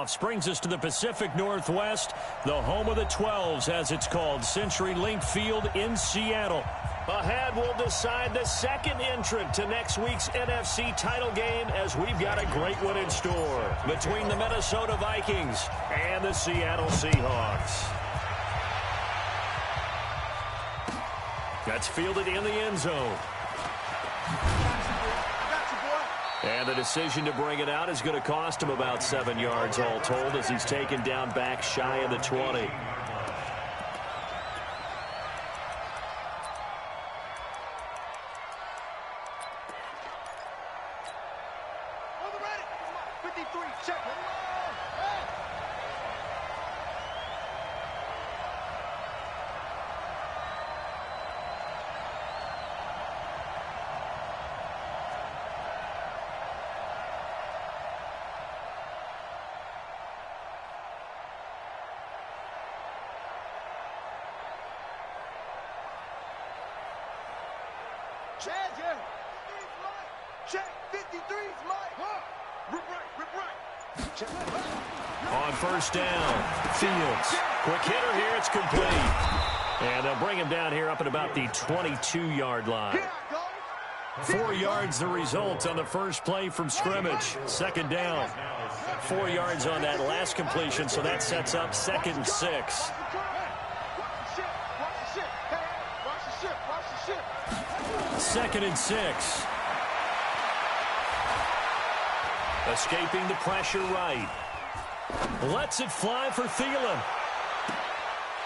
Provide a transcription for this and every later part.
playoffs brings us to the Pacific Northwest, the home of the 12s, as it's called, CenturyLink Field in Seattle. Ahead, we'll decide the second entrant to next week's NFC title game, as we've got a great one in store between the Minnesota Vikings and the Seattle Seahawks. That's fielded in the end zone. And the decision to bring it out is going to cost him about 7 yards all told, as he's taken down back shy of the 20. Check, 53's Mike. Rip right. Check. On first down, Fields. Quick hitter here, it's complete. And they'll bring him down here up at about the 22-yard line. 4 yards the result on the first play from scrimmage. Second down. 4 yards on that last completion, so that sets up 2nd and 6. Second and 6. Escaping the pressure right. Lets it fly for Thielen.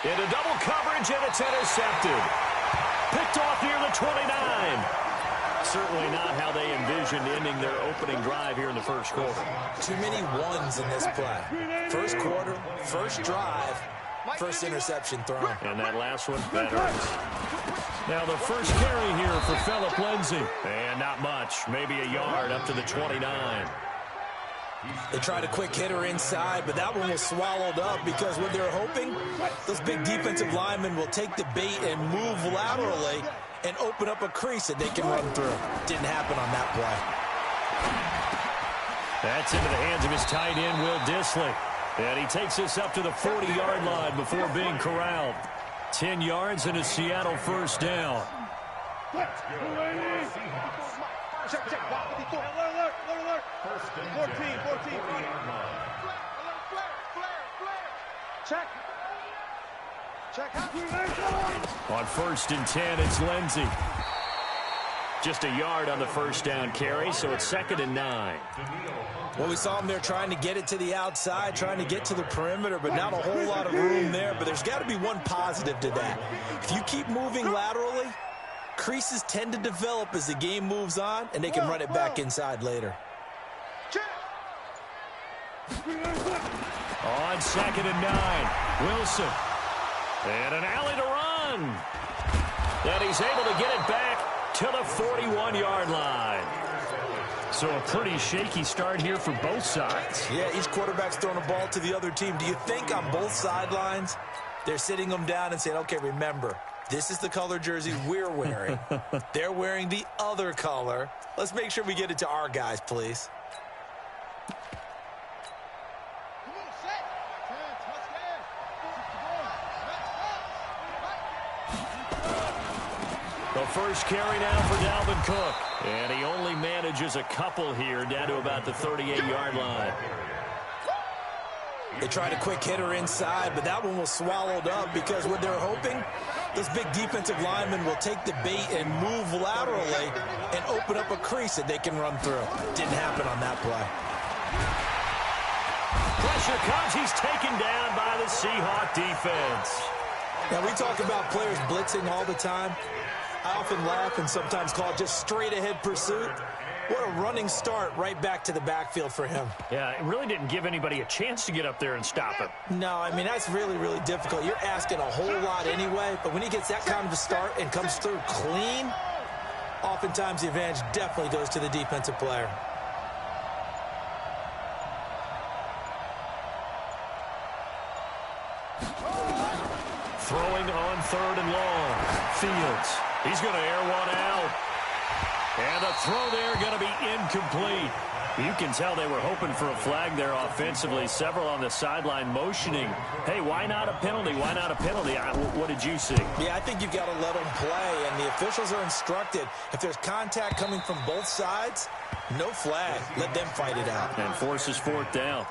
Into double coverage, and it's intercepted. Picked off near the 29. Certainly not how they envisioned ending their opening drive here in the first quarter. Too many ones in this play. First quarter, first drive, first interception thrown. And that last one, that hurts. Now the first carry here for Phillip Lindsay. And not much, maybe a yard up to the 29. They tried a quick hitter inside, but that one was swallowed up because what they're hoping, those big defensive linemen will take the bait and move laterally and open up a crease that they can run through. Didn't happen on that play. That's into the hands of his tight end, Will Dissly. And he takes us up to the 40-yard line before being corralled. 10 yards and a Seattle first down. Check. Alert. 14. Check. On first and 10, it's Lindsay. Just a yard on the first down carry, so it's 2nd and 9. Well, we saw him there trying to get it to the outside, trying to get to the perimeter, but not a whole lot of room there. But there's got to be one positive to that. If you keep moving laterally, creases tend to develop as the game moves on, and they can run it back inside later. On 2nd and 9, Wilson. And an alley to run. And he's able to get it back to the 41-yard line. So a pretty shaky start here for both sides. Yeah, each quarterback's throwing a ball to the other team. Do you think on both sidelines they're sitting them down and saying, okay, remember, this is the color jersey we're wearing. They're wearing the other color. Let's make sure we get it to our guys, please. The first carry now for Dalvin Cook. And he only manages a couple here, down to about the 38-yard line. They tried a quick hitter inside, but that one was swallowed up because what they're hoping, those big defensive linemen will take the bait and move laterally and open up a crease that they can run through. Didn't happen on that play. Pressure comes. He's taken down by the Seahawk defense. Now, we talk about players blitzing all the time. I often laugh and sometimes call it just straight-ahead pursuit. What a running start right back to the backfield for him. Yeah, it really didn't give anybody a chance to get up there and stop him. No, I mean, that's really, really difficult. You're asking a whole lot anyway, but when he gets that kind of a start and comes through clean, oftentimes the advantage definitely goes to the defensive player. Throwing on 3rd and long. Fields. He's going to air one out. And the throw there going to be incomplete. You can tell they were hoping for a flag there offensively. Several on the sideline motioning, hey, why not a penalty? Why not a penalty? What did you see? Yeah, I think you've got to let them play, and the officials are instructed. If there's contact coming from both sides, no flag. Let them fight it out. And forces fourth down.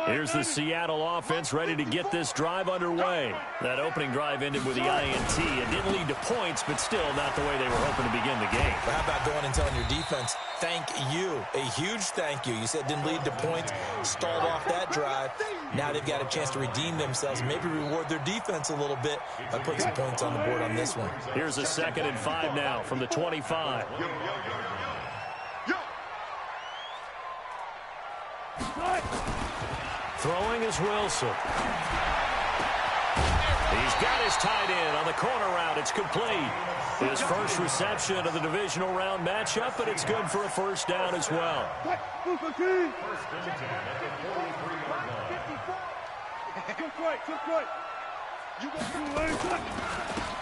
Here's the Seattle offense ready to get this drive underway. That opening drive ended with the INT. It didn't lead to points, but still not the way they were hoping to begin the game. But how about going and telling your defense, thank you, a huge thank you. You said didn't lead to points, stalled off that drive. Now they've got a chance to redeem themselves, maybe reward their defense a little bit by putting some points on the board on this one. Here's a 2nd and 5 now from the 25. Throwing is Wilson. He's got his tight end on the corner route. It's complete. His first reception of the divisional round matchup, but it's good for a first down as well.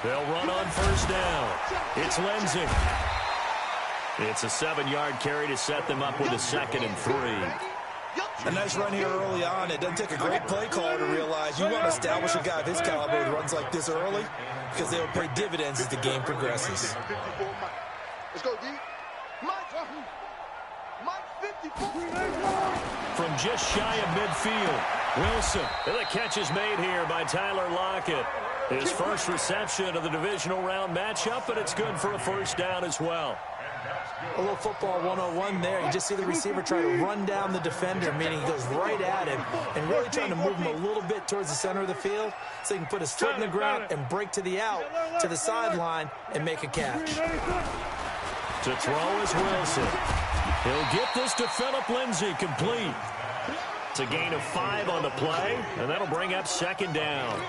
They'll run on first down. It's Lindsey. It's a 7-yard carry to set them up with a 2nd and 3. A nice run here early on. It doesn't take a great play caller to realize you want to establish a guy of his caliber who runs like this early because they will pay dividends as the game progresses. Let's go, D. Mike 54. From just shy of midfield, Wilson. And the catch is made here by Tyler Lockett. His first reception of the divisional round matchup, but it's good for a first down as well. A little football 101 there. You just see the receiver try to run down the defender, meaning he goes right at him and really trying to move him a little bit towards the center of the field so he can put his foot in the ground and break to the out, to the sideline, and make a catch. To throw is Wilson. He'll get this to Phillip Lindsay, complete. It's a gain of 5 on the play, and that'll bring up 2nd down.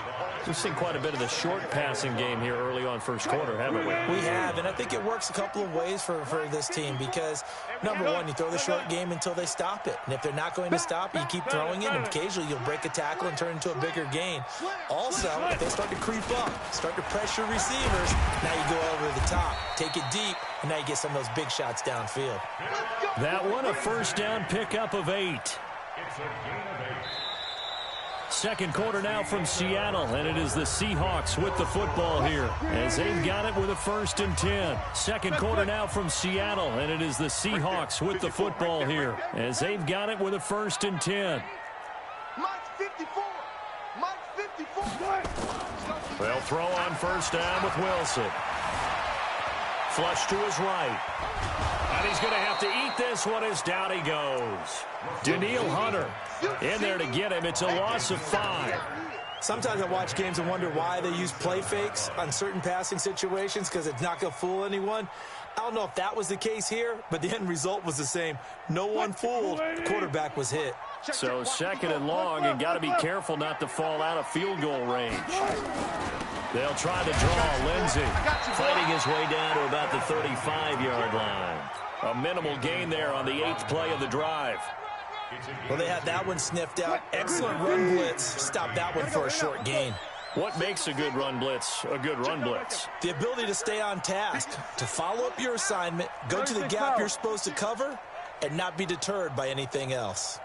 We've seen quite a bit of the short passing game here early on first quarter, haven't we? We have, and I think it works a couple of ways for this team because, number one, you throw the short game until they stop it. And if they're not going to stop it, you keep throwing it, and occasionally you'll break a tackle and turn into a bigger gain. Also, if they start to creep up, start to pressure receivers, now you go over the top, take it deep, and now you get some of those big shots downfield. That one, a first down pickup of 8. Second quarter now from Seattle, and it is the Seahawks with the football here as they've got it with a 1st and 10. Second quarter now from Seattle, and it is the Seahawks with the football here as they've got it with a 1st and 10. Mike 54. Mike 54. They'll throw on first down with Wilson. Flush to his right. And he's going to have to eat this one as down he goes. Daniil Hunter in there to get him. It's a loss of 5. Sometimes I watch games and wonder why they use play fakes on certain passing situations because it's not going to fool anyone. I don't know if that was the case here, but the end result was the same. No one fooled. The quarterback was hit. So 2nd and long, and got to be careful not to fall out of field goal range. They'll try to draw. Lindsey fighting his way down to about the 35-yard line. A minimal gain there on the 8th play of the drive. Well, they had that one sniffed out. Excellent run blitz. Stop that one for a short gain. What makes a good run blitz a good run blitz? The ability to stay on task, to follow up your assignment, go to the gap you're supposed to cover, and not be deterred by anything else.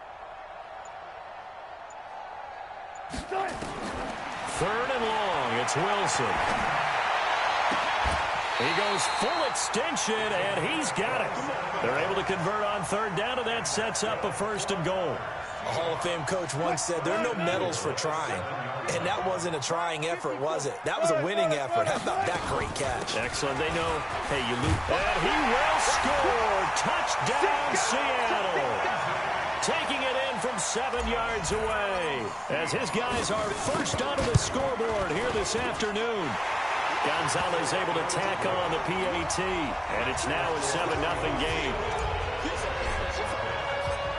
3rd and long, it's Wilson. He goes full extension, and he's got it. They're able to convert on 3rd down, and that sets up a 1st and goal. A Hall of Fame coach once said there are no medals for trying. And that wasn't a trying effort, was it? That was a winning effort. How about that great catch? Excellent. They know, hey, you lose. And he will score. Touchdown, Seattle. Taking it in from 7 yards away as his guys are first onto the scoreboard here this afternoon. Gonzalez able to tack on the PAT, and it's now a 7-0 game.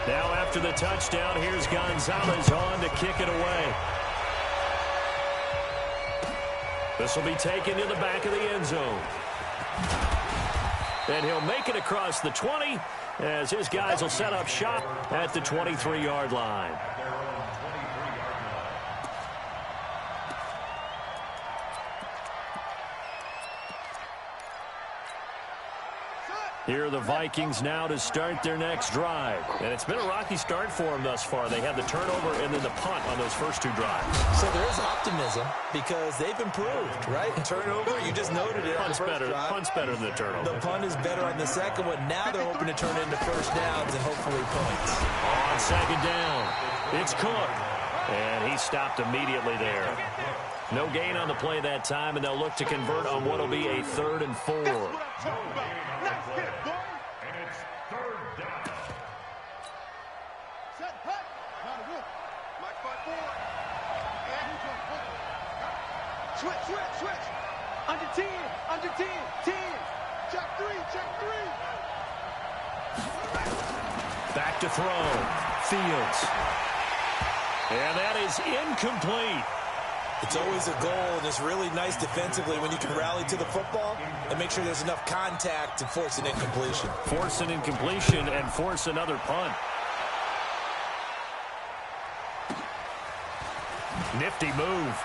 Now after the touchdown, here's Gonzalez on to kick it away. This will be taken to the back of the end zone. And he'll make it across the 20 as his guys will set up shop at the 23-yard line. Here are the Vikings now to start their next drive. And it's been a rocky start for them thus far. They had the turnover and then the punt on those first two drives. So there is optimism because they've improved, right? Turnover, you just noted it. Punt's better than the turnover. The punt is better on the second one. Now they're hoping to turn it into first downs and hopefully points. On second down, it's Cook. And he stopped immediately there. No gain on the play that time, and they'll look to convert on what will be a 3rd and 4. Switch. Under 10. 10. Check 3. Back to throw. Fields. And that is incomplete. It's always a goal, and it's really nice defensively when you can rally to the football and make sure there's enough contact to force an incompletion. Force an incompletion and force another punt. Nifty move.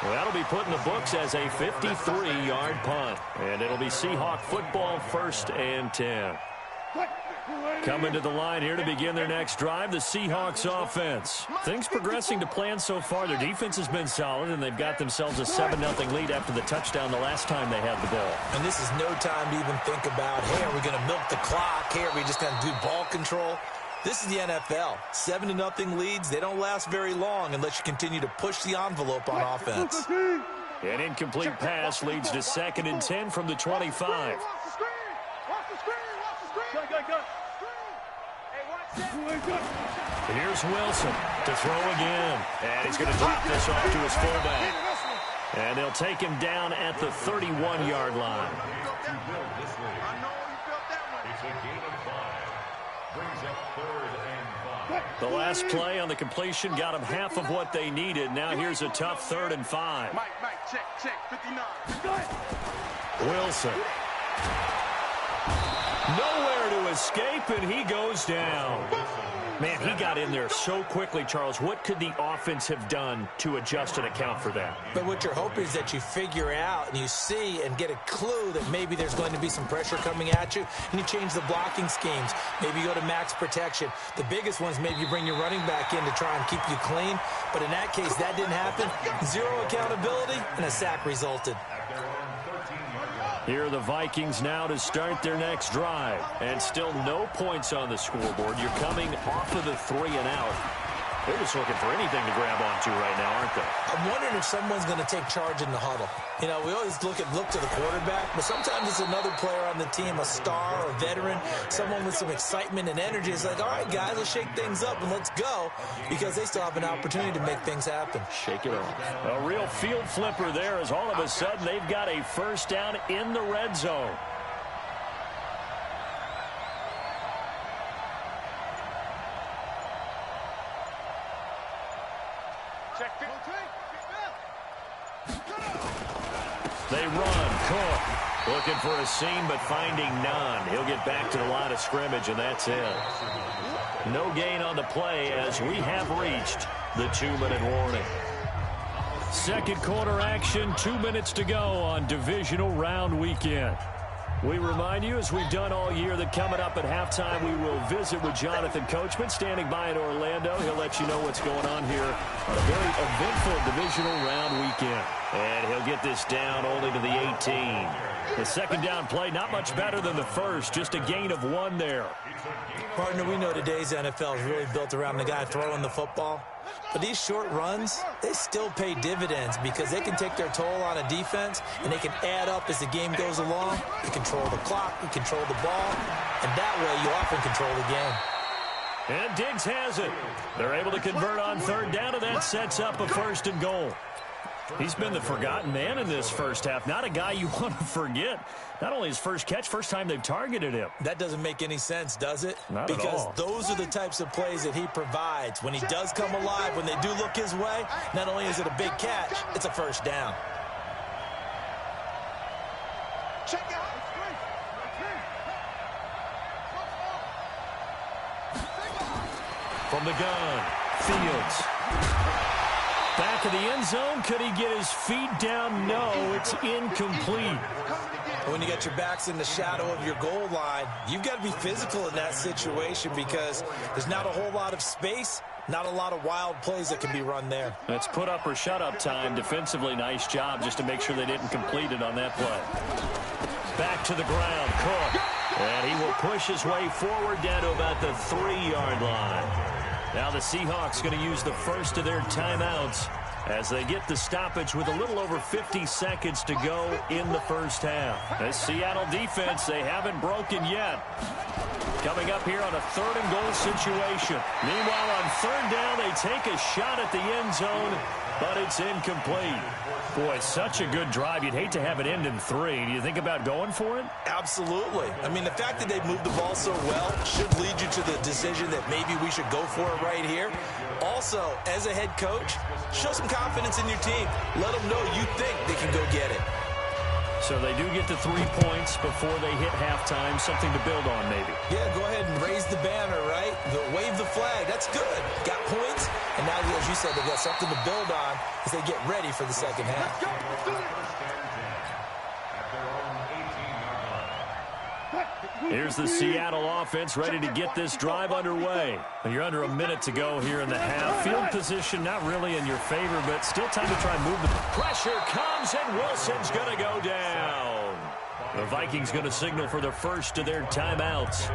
Well, that'll be put in the books as a 53-yard punt. And it'll be Seahawk football, 1st and 10. Coming to the line here to begin their next drive, the Seahawks offense. Things progressing to plan so far. Their defense has been solid, and they've got themselves a 7-0 lead after the touchdown the last time they had the ball. And this is no time to even think about, hey, are we going to milk the clock? Hey, are we just going to do ball control? This is the NFL. 7-0 leads, they don't last very long unless you continue to push the envelope on offense. An incomplete pass leads to 2nd and 10 from the 25. Here's Wilson to throw again. And he's going to drop this off to his fullback. And they'll take him down at the 31-yard line. The last play on the completion got them half of what they needed. Now here's a tough 3rd and 5. Mike, check, 59. Wilson. Nowhere to escape, and he goes down. Man, he got in there so quickly, Charles. What could the offense have done to adjust and account for that? But what you're hoping is that you figure out and you see and get a clue that maybe there's going to be some pressure coming at you, and you change the blocking schemes. Maybe you go to max protection. The biggest ones, maybe you bring your running back in to try and keep you clean. But in that case, that didn't happen. 0 accountability, and a sack resulted. Here are the Vikings now to start their next drive. And still no points on the scoreboard. You're coming off of the 3-and-out. They're just looking for anything to grab onto right now, aren't they? I'm wondering if someone's going to take charge in the huddle. You know, we always look to the quarterback, but sometimes it's another player on the team, a star, a veteran, someone with some excitement and energy. It's like, all right, guys, let's shake things up and let's go, because they still have an opportunity to make things happen. Shake it off. A real field flipper there as all of a sudden they've got a first down in the red zone. They run. Cook looking for a seam, but finding none. He'll get back to the line of scrimmage, and that's it. No gain on the play as we have reached the 2-minute warning. Second quarter action, 2 minutes to go on divisional round weekend. We remind you, as we've done all year, that coming up at halftime, we will visit with Jonathan Coachman, standing by in Orlando. He'll let you know what's going on here on a very eventful divisional round weekend. And he'll get this down only to the 18. The second down play, not much better than the first, just a gain of 1 there. Partner, we know today's NFL is really built around the guy throwing the football. But these short runs, they still pay dividends because they can take their toll on a defense and they can add up as the game goes along. You control the clock, you control the ball, and that way you often control the game. And Diggs has it. They're able to convert on third down, and that sets up a 1st and goal. He's been the forgotten man in this first half. Not a guy you want to forget. Not only his first catch, first time they've targeted him. That doesn't make any sense, does it? Not at all. Because those are the types of plays that he provides. When he does come alive, when they do look his way, not only is it a big catch, it's a first down. Check out. From the gun, Fields. Back of the end zone. Could he get his feet down? No, it's incomplete. When you got your backs in the shadow of your goal line, you've got to be physical in that situation because there's not a whole lot of space, not a lot of wild plays that can be run there. It's put up or shut up time. Defensively, nice job just to make sure they didn't complete it on that play. Back to the ground, Cook. And he will push his way forward down to about the 3-yard line. Now the Seahawks going to use the first of their timeouts as they get the stoppage with a little over 50 seconds to go in the first half. This Seattle defense, they haven't broken yet. Coming up here on a 3rd and goal situation. Meanwhile, on 3rd down, they take a shot at the end zone, but it's incomplete. Boy, such a good drive. You'd hate to have it end in 3. Do you think about going for it? Absolutely. I mean, the fact that they moved the ball so well should lead you to the decision that maybe we should go for it right here. Also, as a head coach, show some confidence in your team. Let them know you think they can go get it. So they do get to 3 points before they hit halftime. Something to build on, maybe. Yeah, go ahead and raise the banner, right? Wave the flag. That's good. Got points. And now, as you said, they've got something to build on as they get ready for the second half. Here's the Seattle offense ready to get this drive underway. You're under a minute to go here in the half. Field position not really in your favor, but still time to try and move the pressure comes, and Wilson's going to go down. The Vikings going to signal for the first of their timeouts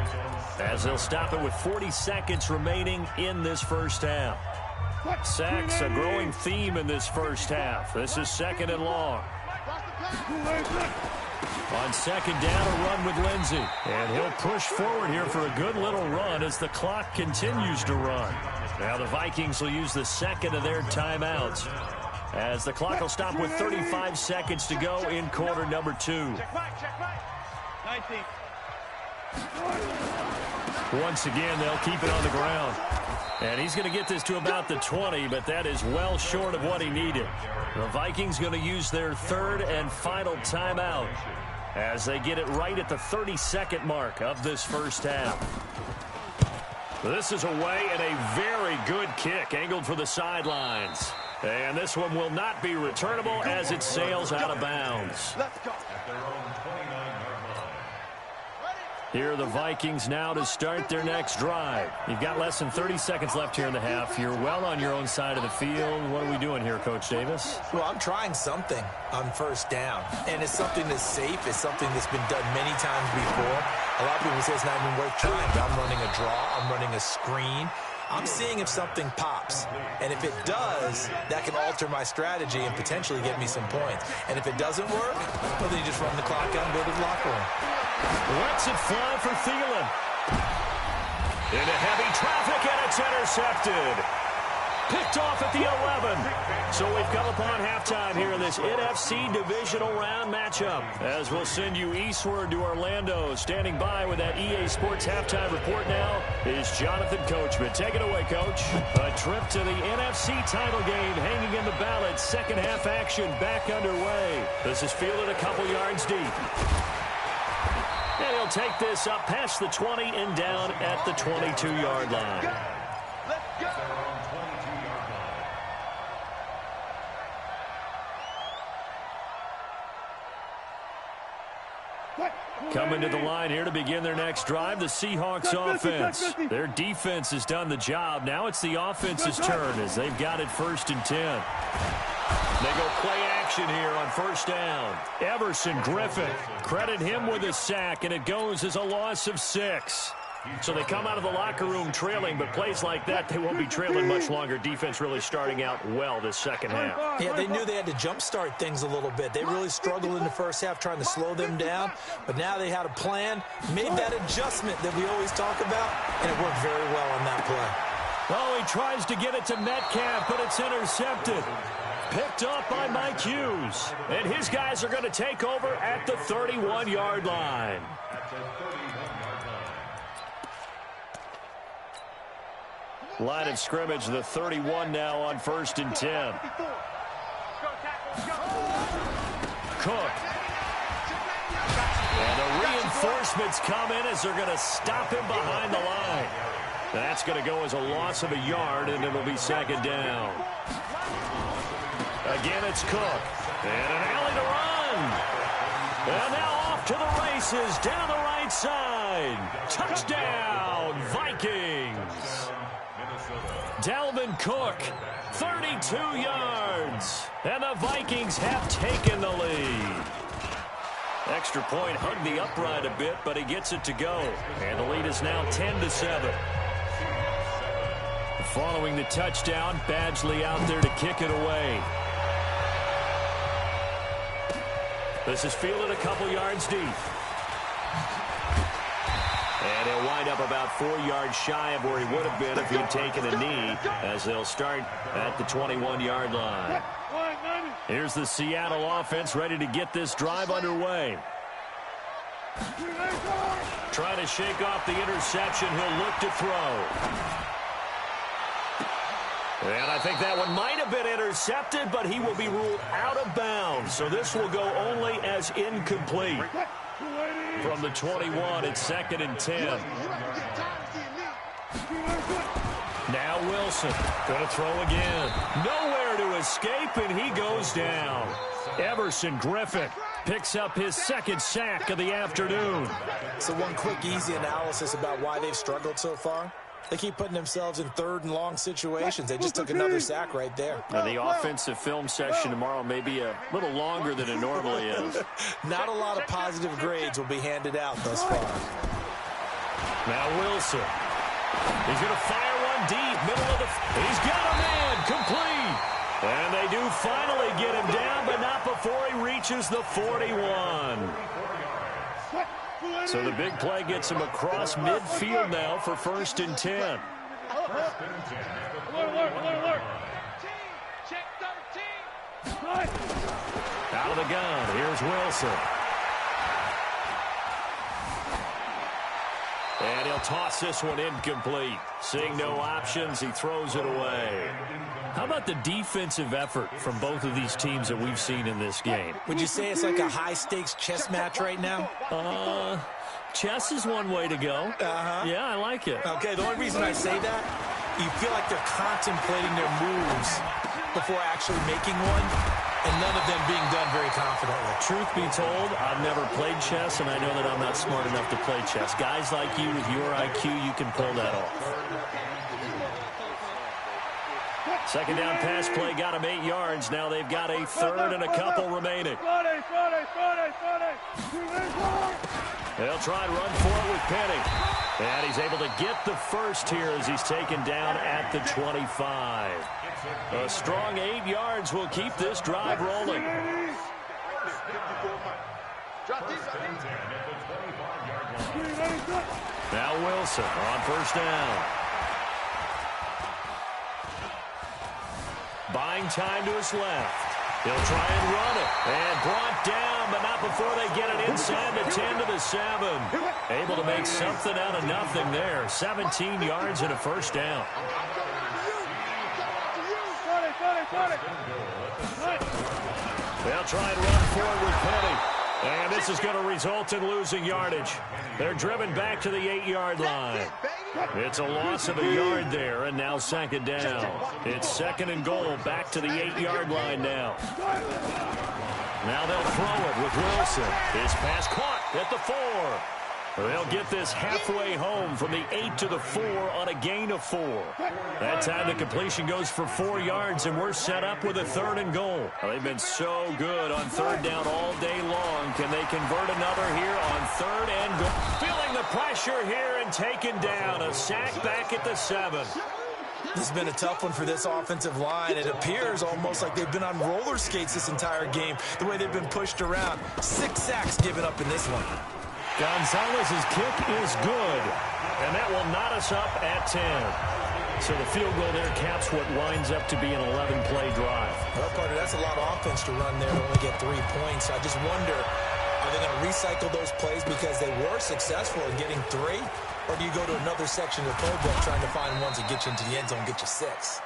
as they'll stop it with 40 seconds remaining in this first half. Sacks, a growing theme in this first half. This is 2nd and long. On 2nd down, a run with Lindsey. And he'll push forward here for a good little run as the clock continues to run. Now the Vikings will use the 2nd of their timeouts as the clock will stop with 35 seconds to go in quarter number 2. 19. Once again, they'll keep it on the ground. And he's going to get this to about the 20, but that is well short of what he needed. The Vikings going to use their 3rd and final timeout as they get it right at the 32nd mark of this first half. This is away and a very good kick angled for the sidelines. And this one will not be returnable as it sails out of bounds. Let's go. Here are the Vikings now to start their next drive. You've got less than 30 seconds left here in the half. You're well on your own side of the field. What are we doing here, Coach Davis? Well, I'm trying something on 1st down, and it's something that's safe. It's something that's been done many times before. A lot of people say it's not even worth trying, but I'm running a draw. I'm running a screen. I'm seeing if something pops. And if it does, that can alter my strategy and potentially get me some points. And if it doesn't work, well, then you just run the clock out and go to the locker room. Lets it fly for Thielen. Into heavy traffic, and it's intercepted. Picked off at the 11. So we've come upon halftime here in this NFC divisional round matchup. As we'll send you eastward to Orlando. Standing by with that EA Sports halftime report now is Jonathan Coachman. Take it away, Coach. A trip to the NFC title game hanging in the balance. Second half action back underway. This is fielded a couple yards deep. And he'll take this up past the 20 and down at the 22-yard line. Let's go. Coming to the line here to begin their next drive, the Seahawks offense. Their defense has done the job. Now it's the offense's turn as they've got it 1st and 10. They go play action here on 1st down. Everson Griffin, credit him with a sack, and it goes as a loss of 6. So they come out of the locker room trailing, but plays like that, they won't be trailing much longer. Defense really starting out well this second half. Yeah, they knew they had to jumpstart things a little bit. They really struggled in the first half trying to slow them down, but now they had a plan, made that adjustment that we always talk about, and it worked very well on that play. Oh, he tries to get it to Metcalf, but it's intercepted. Picked up by Mike Hughes. And his guys are going to take over at the 31-yard line. Line of scrimmage, the 31 now on 1st and 10. Cook. And the reinforcements come in as they're going to stop him behind the line. That's going to go as a loss of a yard, and it'll be 2nd down. Again, it's Cook. And an alley to run. And now off to the races down the right side. Touchdown, Vikings. Dalvin Cook, 32 yards. And the Vikings have taken the lead. Extra point hugged the upright a bit, but he gets it to go. And the lead is now 10-7. Following the touchdown, Badgley out there to kick it away. This is fielded a couple yards deep. And he'll wind up about 4 yards shy of where he would have been if he'd taken a knee, as they'll start at the 21-yard line. Here's the Seattle offense ready to get this drive underway. Trying to shake off the interception. He'll look to throw. And I think that one might have been intercepted, but he will be ruled out of bounds. So this will go only as incomplete. From the 21, it's 2nd and 10. Now Wilson going to throw again. Nowhere to escape, and he goes down. Everson Griffin picks up his 2nd sack of the afternoon. So one quick, easy analysis about why they've struggled so far. They keep putting themselves in 3rd and long situations. They just took another sack right there. Now the offensive film session tomorrow may be a little longer than it normally is. Not a lot of positive grades will be handed out thus far. Now Wilson. He's going to fire one deep. Middle of the... He's got a man. Complete. And they do finally get him down, but not before he reaches the 41. So the big play gets him across midfield now for 1st and 10. Out of the gun. Here's Wilson. And he'll toss this one incomplete. Seeing no options, he throws it away. How about the defensive effort from both of these teams that we've seen in this game? Would you say it's like a high-stakes chess match right now? Chess is one way to go. Yeah, I like it. Okay, the only reason I say that, you feel like they're contemplating their moves before actually making one, and none of them being done very confidently. Truth be told, I've never played chess, and I know that I'm not smart enough to play chess. Guys like you with your IQ, you can pull that off. 2nd down pass play got him 8 yards. Now they've got a 3rd and a couple remaining. They'll try and run for it with Penny. And he's able to get the first here as he's taken down at the 25. A strong 8 yards will keep this drive rolling. Now Wilson on 1st down. Buying time to his left. He'll try and run it. And brought down, but not before they get it inside the 10 to the 7. Able to make something out of nothing there. 17 yards and a 1st down. They'll try and run forward with Penny. And this is going to result in losing yardage. They're driven back to the 8-yard line. It's a loss of a yard there, and now 2nd down. It's 2nd and goal, back to the 8-yard line now. Now they'll throw it with Wilson. His pass caught at the 4. They'll get this halfway home from the 8 to the 4 on a gain of 4. That time the completion goes for 4 yards, and we're set up with a 3rd and goal. They've been so good on 3rd down all day long. Can they convert another here on 3rd and goal? Feeling the pressure here and taken down. A sack back at the 7. This has been a tough one for this offensive line. It appears almost like they've been on roller skates this entire game, the way they've been pushed around. 6 sacks given up in this one. Gonzalez's kick is good, and that will knot us up at 10. So the field goal there caps what winds up to be an 11-play drive. Well, partner, that's a lot of offense to run there to only get 3 points. I just wonder, are they going to recycle those plays because they were successful in getting 3? Or do you go to another section of the playbook trying to find ones that get you into the end zone and get you 6?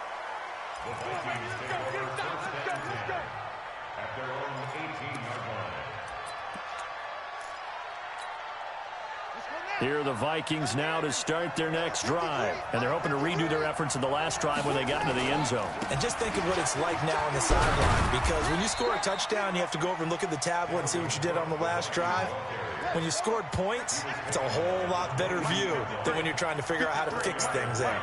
Here are the Vikings now to start their next drive. And they're hoping to redo their efforts in the last drive when they got into the end zone. And just think of what it's like now on the sideline, because when you score a touchdown, you have to go over and look at the tablet and see what you did on the last drive. When you scored points, it's a whole lot better view than when you're trying to figure out how to fix things there.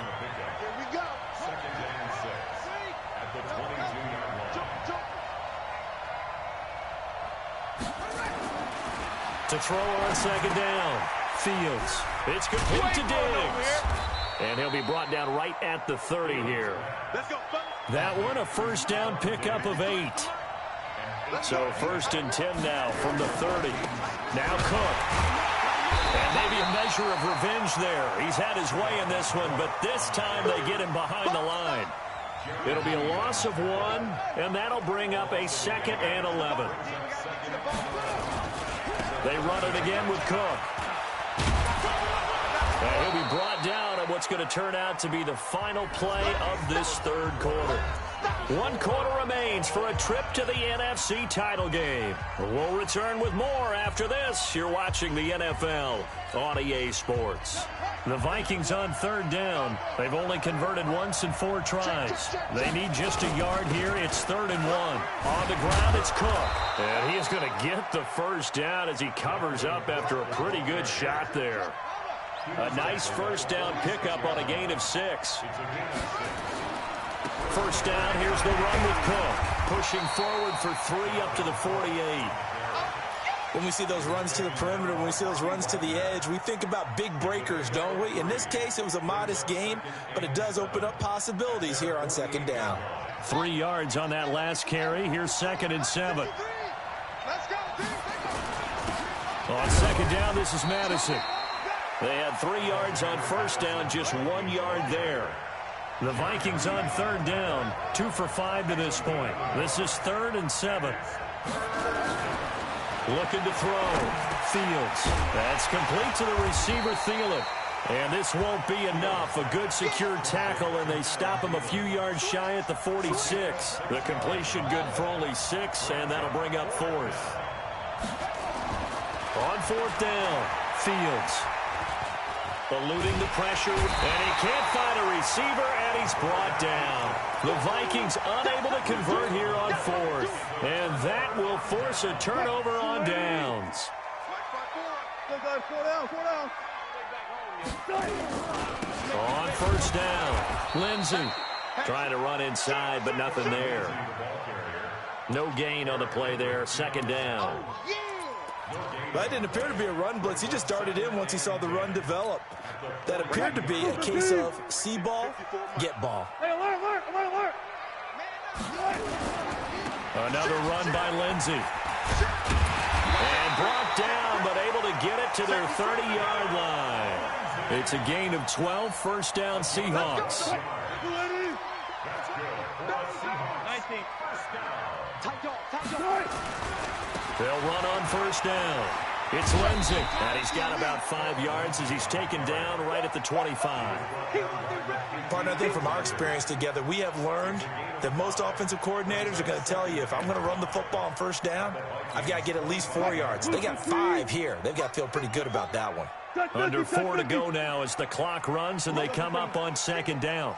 To throw on second down. Fields. It's complete to Diggs. And he'll be brought down right at the 30 here. That one, a first down pickup of 8. So 1st and 10 now from the 30. Now Cook. And maybe a measure of revenge there. He's had his way in this one, but this time they get him behind the line. It'll be a loss of 1, and that'll bring up a 2nd and 11. They run it again with Cook. And he'll be brought down on what's going to turn out to be the final play of this 3rd quarter. 1 quarter remains for a trip to the NFC title game. We'll return with more after this. You're watching the NFL on EA Sports. The Vikings on 3rd down. They've only converted once in 4 tries. They need just a yard here. It's 3rd and 1. On the ground, it's Cook. And he is going to get the first down as he covers up after a pretty good shot there. A nice first down pickup on a gain of 6. First down, here's the run with Cook. Pushing forward for 3 up to the 48. When we see those runs to the perimeter, when we see those runs to the edge, we think about big breakers, don't we? In this case, it was a modest gain, but it does open up possibilities here on 2nd down. 3 yards on that last carry. Here's 2nd and 7. On 2nd down, this is Madison. They had 3 yards on 1st down, just 1 yard there. The Vikings on 3rd down, 2 for 5 to this point. This is 3rd and 7. Looking to throw. Fields. That's complete to the receiver, Thielen. And this won't be enough. A good secure tackle, and they stop him a few yards shy at the 46. The completion good for only 6, and that'll bring up 4th. On 4th down, Fields. Eluding the pressure, and he can't find a receiver, and he's brought down. The Vikings unable to convert here on 4th, and that will force a turnover on downs. On 1st down, Lindsey trying to run inside, but nothing there. No gain on the play there, 2nd down. That didn't appear to be a run blitz. He just darted in once he saw the run develop. That appeared to be a case of see ball, get ball. Another run by Lindsey. And brought down, but able to get it to their 30-yard line. It's a gain of 12, 1st down Seahawks. They'll run on 1st down. It's Lindsey, and he's got about 5 yards as he's taken down right at the 25. Partner, I think from our experience together, we have learned that most offensive coordinators are going to tell you, if I'm going to run the football on 1st down, I've got to get at least 4 yards. They got 5 here. They've got to feel pretty good about that one. Under 4 to go now as the clock runs, and they come up on 2nd down.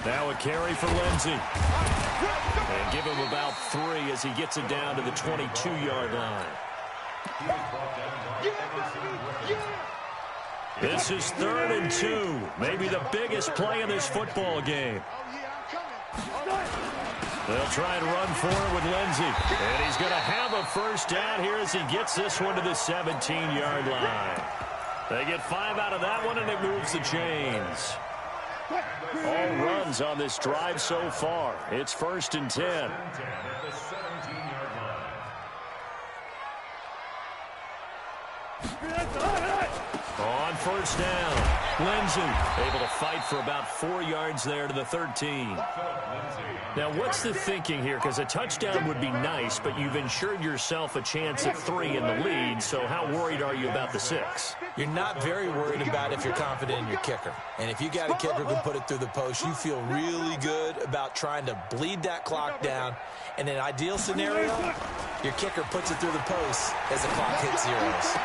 Now a carry for Lindsey. And give him about 3 as he gets it down to the 22-yard line. This is 3rd and 2. Maybe the biggest play in this football game. They'll try and run for it with Lindsey. And he's going to have a first down here as he gets this one to the 17-yard line. They get 5 out of that one, and it moves the chains. All runs on this drive so far. It's 1st and 10. On 1st down, Lindsey able to fight for about 4 yards there to the 13. Now, what's the thinking here? Because a touchdown would be nice, but you've ensured yourself a chance at 3 in the lead, so how worried are you about the 6? You're not very worried about if you're confident in your kicker. And if you got a kicker who can put it through the post, you feel really good about trying to bleed that clock down. In an ideal scenario, your kicker puts it through the post as the clock hits zeros.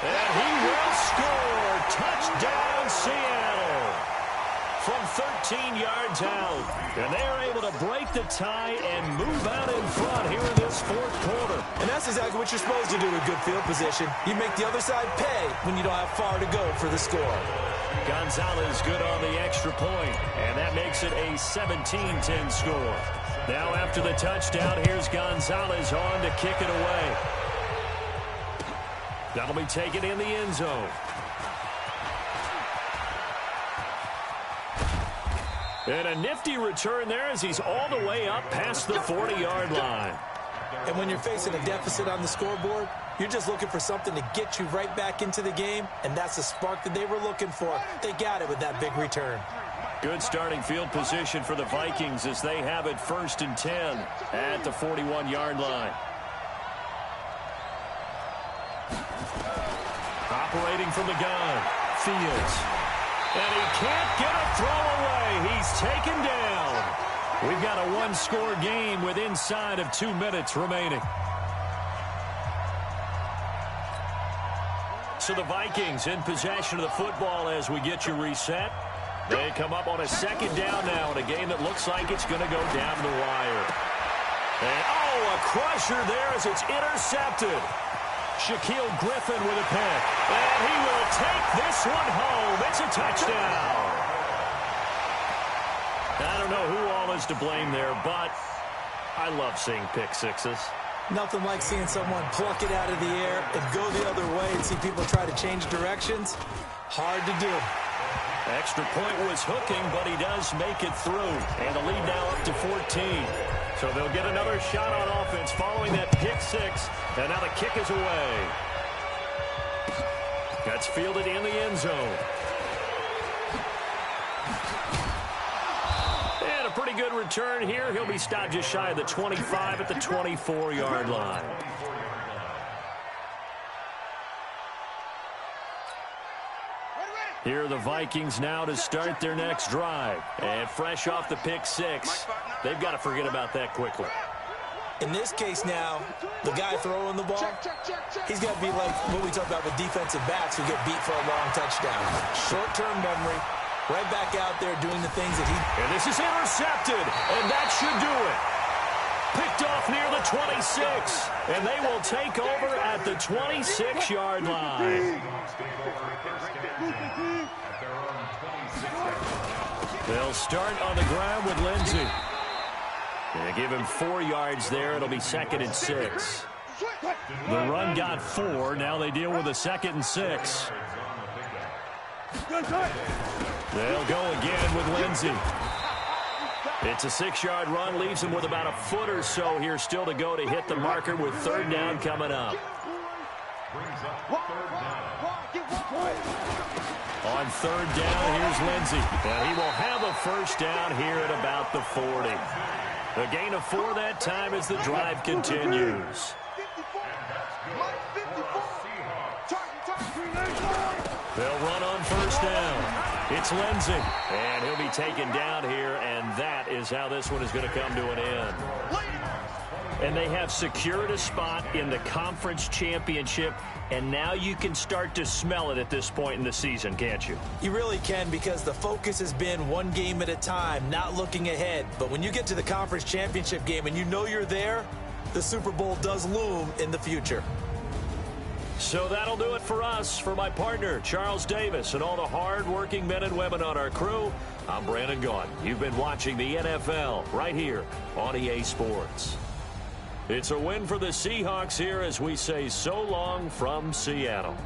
And he will score. Touchdown, Seattle. From 13 yards out. And they are able to break the tie and move out in front here in this fourth quarter. And that's exactly what you're supposed to do with good field position. You make the other side pay when you don't have far to go for the score. Gonzalez good on the extra point, and that makes it a 17-10 score. Now after the touchdown, here's Gonzalez on to kick it away. That'll be taken in the end zone. And a nifty return there as he's all the way up past the 40-yard line. And when you're facing a deficit on the scoreboard, you're just looking for something to get you right back into the game, and that's the spark that they were looking for. They got it with that big return. Good starting field position for the Vikings as they have it 1st and 10 at the 41-yard line. Operating from the gun, Fields. And he can't get a throw away. He's taken down. We've got a one-score game with inside of 2 minutes remaining. So the Vikings in possession of the football as we get you reset. They come up on a 2nd down now in a game that looks like it's going to go down the wire. And, a crusher there as it's intercepted. Shaquille Griffin with a pick. And he will take this one home. It's a touchdown. I don't know who all is to blame there, but I love seeing pick sixes. Nothing like seeing someone pluck it out of the air and go the other way and see people try to change directions. Hard to do. Extra point was hooking, but he does make it through. And the lead now up to 14. So they'll get another shot on offense following that pick six. And now the kick is away. That's fielded in the end zone. And a pretty good return here. He'll be stopped just shy of the 25 at the 24-yard line. Here are the Vikings now to start their next drive. And fresh off the pick six, they've got to forget about that quickly. In this case now, the guy throwing the ball, he's got to be like what we talk about with defensive backs who get beat for a long touchdown. Short-term memory, right back out there doing the things that he... And this is intercepted, and that should do it. Picked off near the 26, and they will take over at the 26-yard line. They'll start on the ground with Lindsey. They give him 4 yards there. It'll be 2nd and 6. The run got 4. Now they deal with a 2nd and 6. They'll go again with Lindsey. It's a 6-yard run. Leaves him with about a foot or so here still to go to hit the marker with 3rd down coming up. On 3rd down, here's Lindsey. And he will have a 1st down here at about the 40. A gain of 4 that time as the drive continues. They'll run on 1st down. It's Lindsey. And he'll be taken down here, and that is how this one is going to come to an end. And they have secured a spot in the conference championship, and now you can start to smell it at this point in the season, can't you? You really can, because the focus has been one game at a time, not looking ahead. But when you get to the conference championship game and you know you're there, the Super Bowl does loom in the future. So that'll do it for us. For my partner, Charles Davis, and all the hard-working men and women on our crew, I'm Brandon Gaughan. You've been watching the NFL right here on EA Sports. It's a win for the Seahawks here as we say so long from Seattle.